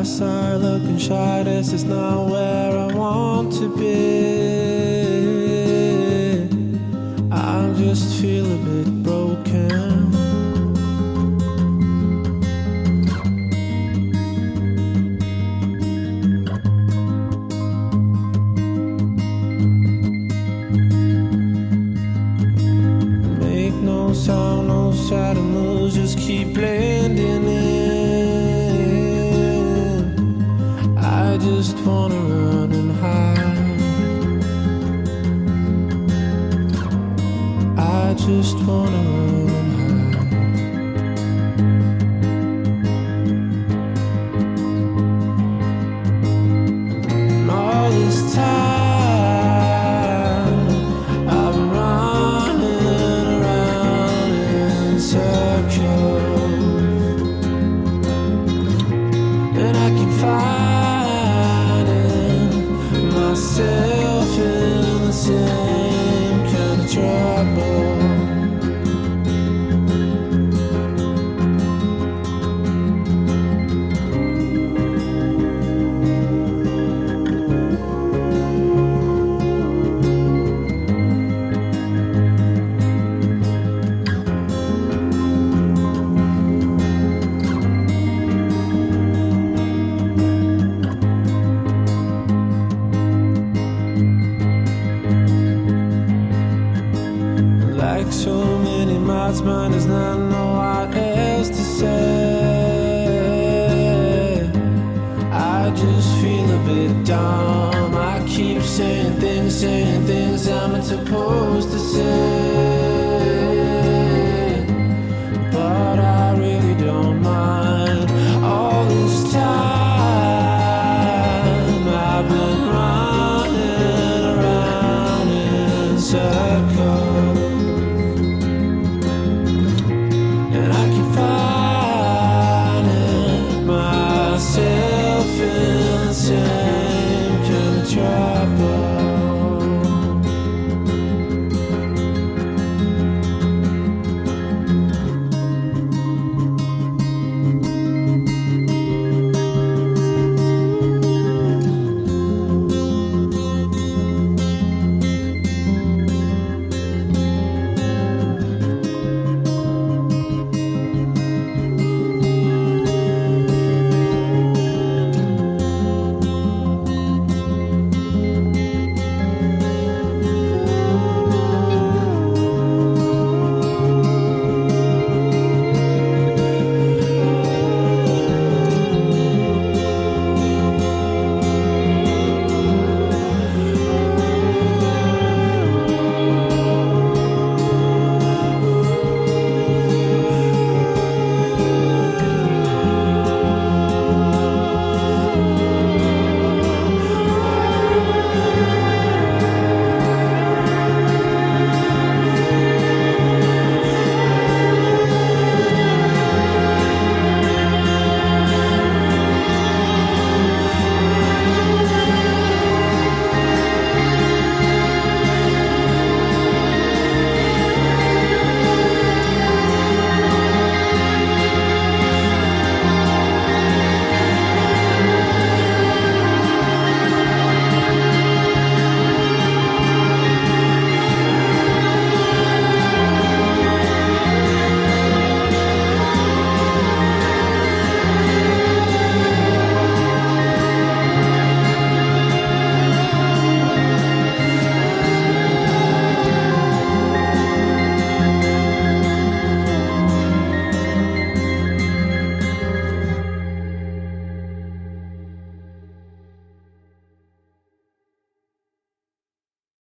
side looking shy. This is not where I want to be. I just feel a bit broken. Make no sound, no shadow moves, just keep blending in. I just wanna run and hide. I just wanna run and hide. And all this time I've been running around in circles, and I keep finding myself in the same kind of trouble. Like so many miles, mine does not know what else to say. I just feel a bit dumb. I keep saying things I'm not supposed to say, but I really don't mind. All this time I've been running around in circles.